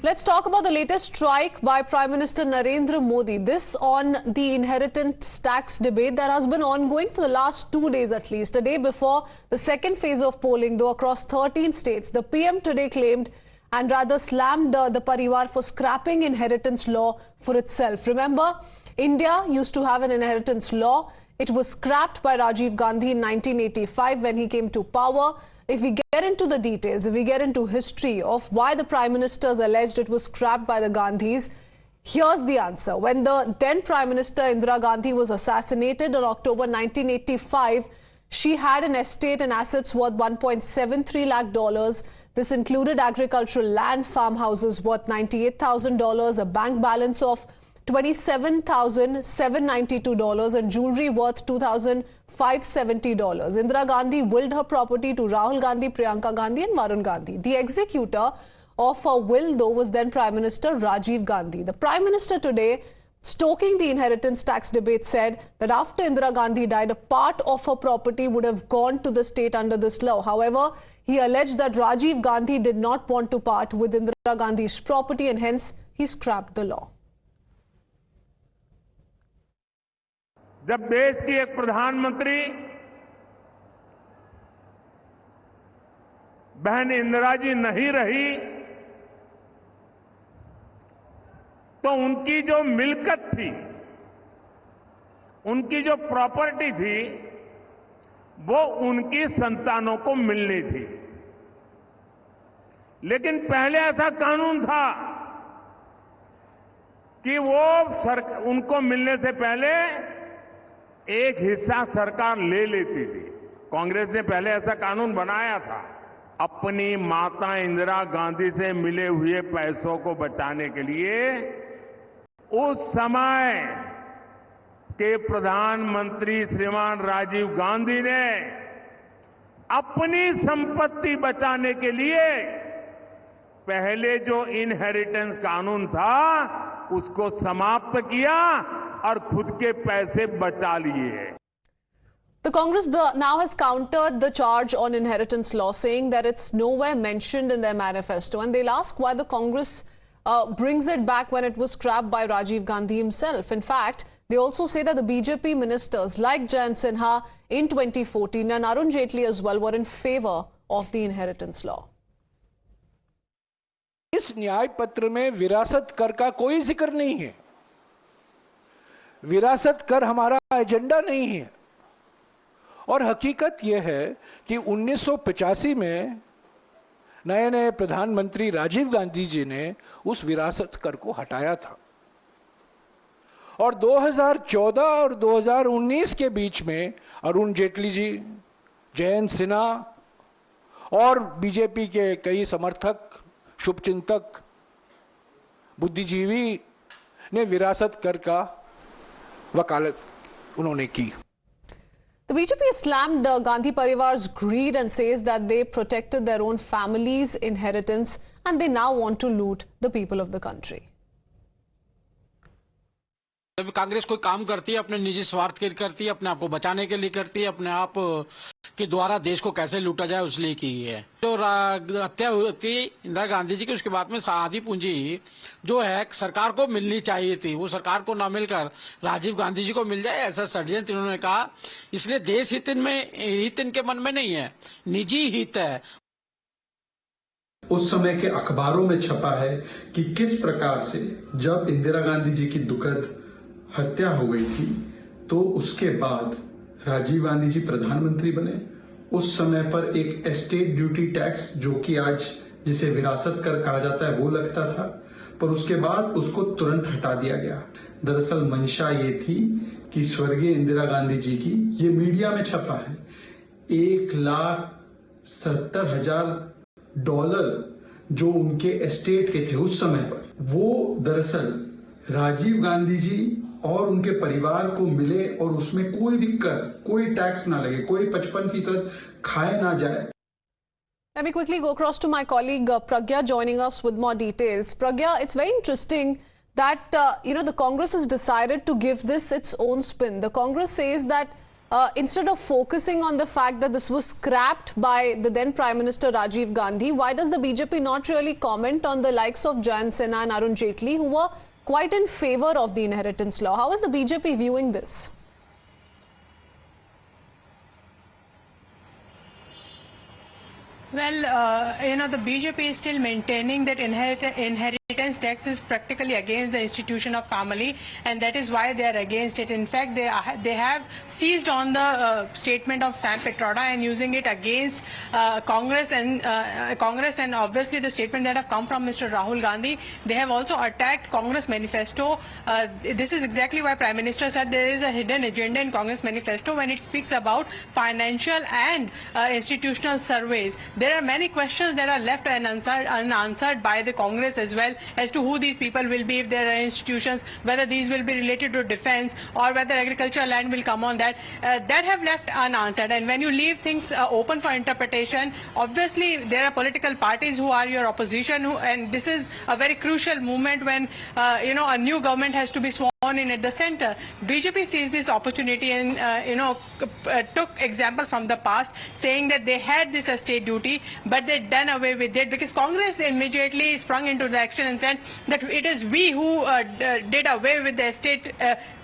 Let's talk about the latest strike by Prime Minister Narendra Modi. This on the inheritance tax debate that has been ongoing for the last 2 days at least. A day before the second phase of polling, though, across 13 states, the PM today claimed and rather slammed the Parivar for scrapping inheritance law for itself. Remember, India used to have an inheritance law. It was scrapped by Rajiv Gandhi in 1985 when he came to power. If we get into the details, if we get into history of why the Prime Ministers alleged it was scrapped by the Gandhis, here's the answer. When the then Prime Minister Indira Gandhi was assassinated in October 1985, she had an estate and assets worth $1.73 lakh. This included agricultural land, farmhouses worth $98,000, a bank balance of $27,792 and jewelry worth $2,570. Indira Gandhi willed her property to Rahul Gandhi, Priyanka Gandhi and Varun Gandhi. The executor of her will, though, was then Prime Minister Rajiv Gandhi. The Prime Minister today, stoking the inheritance tax debate, said that after Indira Gandhi died, a part of her property would have gone to the state under this law. However, he alleged that Rajiv Gandhi did not want to part with Indira Gandhi's property and hence he scrapped the law. जब देश की एक प्रधानमंत्री बहन इंदिरा जी नहीं रही तो उनकी जो मिल्कत थी, उनकी जो प्रॉपर्टी थी, वो उनकी संतानों को मिलनी थी। लेकिन पहले ऐसा कानून था कि वो उनको मिलने से पहले एक हिस्सा सरकार ले लेती थी। कांग्रेस ने पहले ऐसा कानून बनाया था। अपनी माता इंदिरा गांधी से मिले हुए पैसों को बचाने के लिए उस समय के प्रधानमंत्री श्रीमान राजीव गांधी ने अपनी संपत्ति बचाने के लिए पहले जो इनहेरिटेंस कानून था उसको समाप्त किया और खुद के पैसे बचा लिए। The Congress now has countered the charge on inheritance law, saying that it's nowhere mentioned in their manifesto. And they'll ask why the Congress brings it back when it was scrapped by Rajiv Gandhi himself. In fact, they also say that the BJP ministers like Jayant Sinha in 2014 and Arun Jaitley as well were in favor of the inheritance law. इस न्याय पत्र में विरासत कर का कोई जिक्र नहीं है। विरासत कर हमारा एजेंडा नहीं है और हकीकत यह है कि 1985 में नए प्रधानमंत्री राजीव गांधी जी ने उस विरासत कर को हटाया था और 2014 और 2019 के बीच में अरुण जेटली जी, जयंत सिन्हा और बीजेपी के कई समर्थक, शुभचिंतक, बुद्धिजीवी ने विरासत कर का वकालत उन्होंने की। The BJP has slammed Gandhi Parivar's greed and says that they protected their own family's inheritance and they now want to loot the people of the country. जब कांग्रेस कोई काम करती है अपने निजी स्वार्थ के लिए करती है, अपने आप को बचाने के लिए करती है, अपने आप के द्वारा देश को कैसे लूटा जाए उस लिए की है। जो हत्या हुई थी इंदिरा गांधी जी की, उसके बाद में आधी पूंजी जो है सरकार को मिलनी चाहिए थी, वो सरकार को ना मिलकर राजीव गांधी जी को मिल जाए, ऐसा षड्यंत्र इन्होंने कहा। इसलिए देश हित इनके मन में नहीं है, निजी हित है। उस समय के अखबारों में छपा है कि किस प्रकार से जब इंदिरा गांधी जी की दुखद हत्या हो गई थी तो उसके बाद राजीव गांधी जी प्रधानमंत्री बने। उस समय पर एक एस्टेट ड्यूटी टैक्स, जो कि आज जिसे विरासत कर कहा जाता है, वो लगता था, पर उसके बाद उसको तुरंत हटा दिया गया। दरअसल मंशा ये थी कि स्वर्गीय इंदिरा गांधी जी की, ये मीडिया में छपा है, $1,70,000 जो उनके एस्टेट के थे उस समय पर, वो दरअसल राजीव गांधी जी और उनके परिवार को मिले और उसमें कोई भी कर, कोई टैक्स ना लगे, कोई 55% खाए ना जाए। Let me quickly go across to my colleague Pragya joining us with more details. Pragya, it's very interesting that the Congress has decided to give this its own spin. The Congress says that instead of focusing on the fact that this was scrapped by the then Prime Minister Rajiv Gandhi, why does the BJP not really comment on the likes of Jayant Sinha and Arun Jaitley, who were quite in favor of the inheritance law? How is the BJP viewing this? Well, the BJP is still maintaining that inheritance tax is practically against the institution of family, and that is why they are against it. In fact, they have seized on the statement of Sam Pitroda and using it against Congress and obviously the statement that have come from Mr. Rahul Gandhi. They have also attacked Congress manifesto. This is exactly why Prime Minister said there is a hidden agenda in Congress manifesto when it speaks about financial and institutional surveys. There are many questions that are left unanswered by the Congress as well, as to who these people will be if there are institutions, whether these will be related to defense or whether agricultural land will come on that. That have left unanswered. And when you leave things open for interpretation, obviously there are political parties who are your opposition, and this is a very crucial movement when a new government has to be sworn in at the center. BJP sees this opportunity and took example from the past, saying that they had this estate duty, but they done away with it because Congress immediately sprung into the action and said that it is we who did away with the estate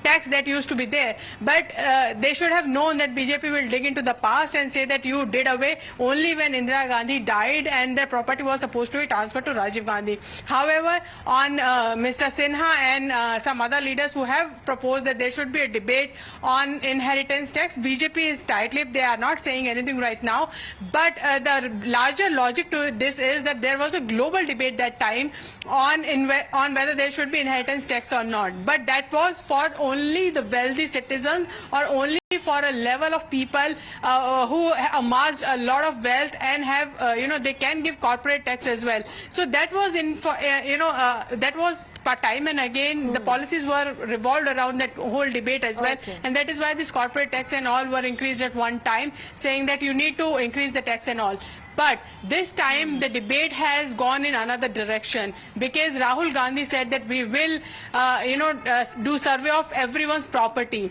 tax that used to be there. But they should have known that BJP will dig into the past and say that you did away only when Indira Gandhi died and their property was supposed to be transferred to Rajiv Gandhi. However, on Mr. Sinha and some other leaders who have proposed that there should be a debate on inheritance tax, BJP is tight-lipped. They are not saying anything right now. But the larger logic to this is that there was a global debate that time on whether there should be inheritance tax or not. But that was for only the wealthy citizens or only for a level of people who amassed a lot of wealth and have, they can give corporate tax as well. So that was that was time and again the policies were revolved around that whole debate as well. Okay. And that is why this corporate tax and all were increased at one time, saying that you need to increase the tax and all. But this time the debate has gone in another direction because Rahul Gandhi said that we will, do survey of everyone's property.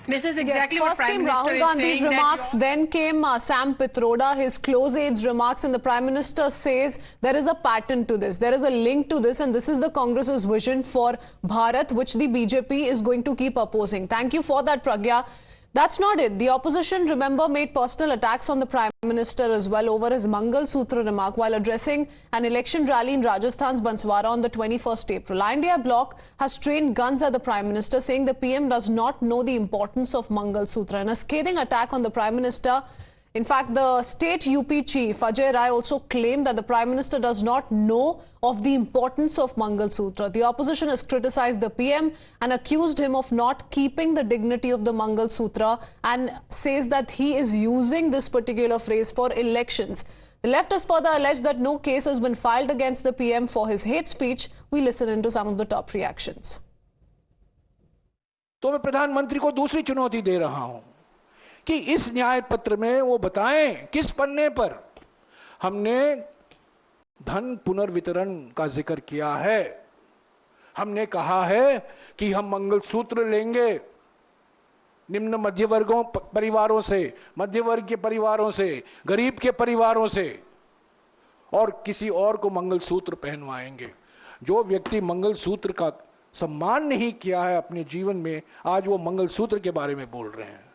This is exactly what First Prime came Minister Rahul is Gandhi's saying. remarks, then came Sam Pitroda, his close aides' remarks, and the Prime Minister says there is a pattern to this, there is a link to this, and this is the Congress's vision for Bharat, which the BJP is going to keep opposing. Thank you for that, Pragya. That's not it. The opposition, remember, made personal attacks on the Prime Minister as well over his Mangal Sutra remark while addressing an election rally in Rajasthan's Banswara on the 21st April. India Bloc has trained guns at the Prime Minister, saying the PM does not know the importance of Mangal Sutra. In a scathing attack on the Prime Minister, in fact, the state UP chief, Ajay Rai, also claimed that the Prime Minister does not know of the importance of Mangal Sutra. The opposition has criticized the PM and accused him of not keeping the dignity of the Mangal Sutra and says that he is using this particular phrase for elections. The left has further alleged that no case has been filed against the PM for his hate speech. We listen into some of the top reactions. तो मैं प्रधानमंत्री को दूसरी चुनौती दे रहा हूं कि इस न्याय पत्र में वो बताएं किस पन्ने पर हमने धन पुनर्वितरण का जिक्र किया है। हमने कहा है कि हम मंगलसूत्र लेंगे निम्न मध्य वर्गों परिवारों से, मध्य वर्ग के परिवारों से, गरीब के परिवारों से, और किसी और को मंगलसूत्र पहनवाएंगे। जो व्यक्ति मंगलसूत्र का सम्मान नहीं किया है अपने जीवन में, आज वो मंगलसूत्र के बारे में बोल रहे हैं।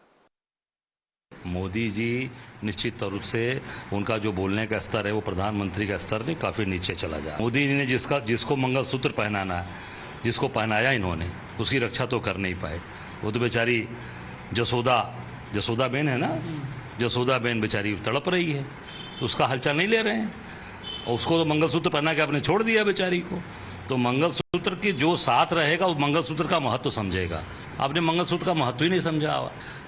मोदी जी निश्चित तौर से उनका जो बोलने का स्तर है वो प्रधानमंत्री का स्तर नहीं, काफी नीचे चला जाए। मोदी जी ने जिसको मंगलसूत्र पहनाना है, जिसको पहनाया इन्होंने, उसकी रक्षा तो कर नहीं पाए। वो तो बेचारी जसोदा बेन है ना, जसोदा बेन बेचारी तड़प रही है, तो उसका हालचाल नहीं ले रहे हैं और उसको तो मंगलसूत्र पहना के आपने छोड़ दिया बेचारी को। तो मंगलसूत्र की जो साथ रहेगा वो मंगलसूत्र का महत्व समझेगा। आपने मंगलसूत्र का महत्व ही नहीं समझा।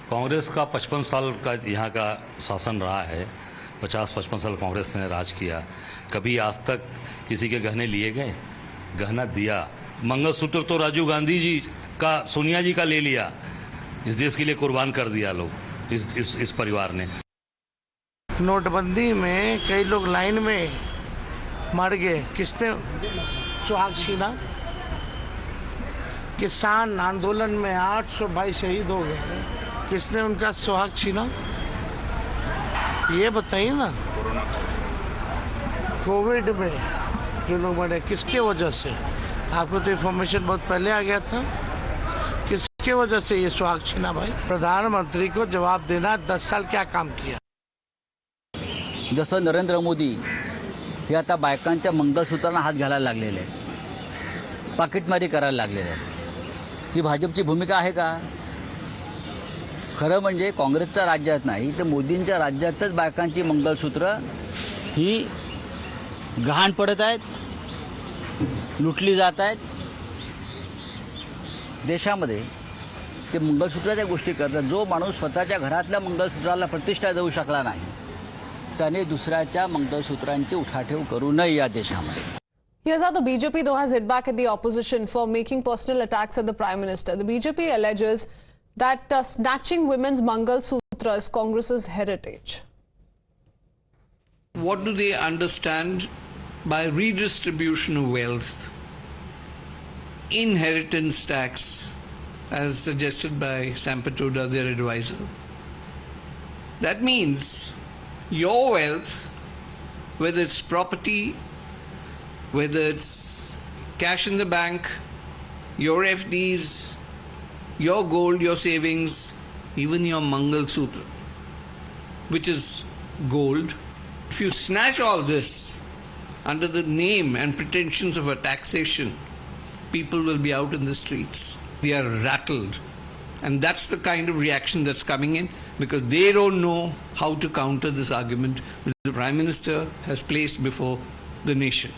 कांग्रेस का 55 साल का यहाँ का शासन रहा है, 50-55 साल कांग्रेस ने राज किया। कभी आज तक किसी के गहने लिए गए? गहना दिया। मंगलसूत्र तो राजीव गांधी जी का, सोनिया जी का ले लिया। इस देश के लिए कुर्बान कर दिया लोग, इस परिवार ने। नोटबंदी में कई लोग लाइन में मर गए, किसने सुहाग छीना। किसान आंदोलन में 800 भाई शहीद हो गए। किसने उनका सुहाग छीना? ये बताइए ना। कोविड में जो लोग मरे किसके वजह से? आपको तो इन्फॉर्मेशन बहुत पहले आ गया था। किसके वजह से ये सुहाग छीना भाई? प्रधानमंत्री को जवाब देना 10 साल क्या काम किया? जसं नरेंद्र मोदी हे आता बायकांच्या मंगळसूत्रांना हात घालायला लागलेले आहेत, पाकिटमारी करायला लागलेले आहेत. ही भाजपची भूमिका आहे का? खरं म्हणजे काँग्रेसच्या राज्यात नाही तर मोदींच्या राज्यातच बायकांची मंगळसूत्र ही गहाण पडत आहेत, लुटली जात आहेत. देशामध्ये ते मंगळसूत्राच्या गोष्टी करतात. जो माणूस स्वतःच्या घरातल्या मंगळसूत्राला प्रतिष्ठा देऊ शकला नाही त्याने दुसऱ्याच्या मंगळसूत्रांची उठाठेव करू नये या देशामध्ये. Here's how the BJP, though, has hit back at the opposition for making personal attacks at the Prime Minister. The BJP alleges that snatching women's Mangal Sutra is Congress's heritage. What do they understand by redistribution of wealth, inheritance tax, as suggested by Sam Patoda, their advisor? That means your wealth, whether it's property, whether it's cash in the bank, your FDs, your gold, your savings, even your Mangal Sutra, which is gold, if you snatch all this under the name and pretensions of a taxation, people will be out in the streets. They are rattled. And that's the kind of reaction that's coming in because they don't know how to counter this argument which the Prime Minister has placed before the nation.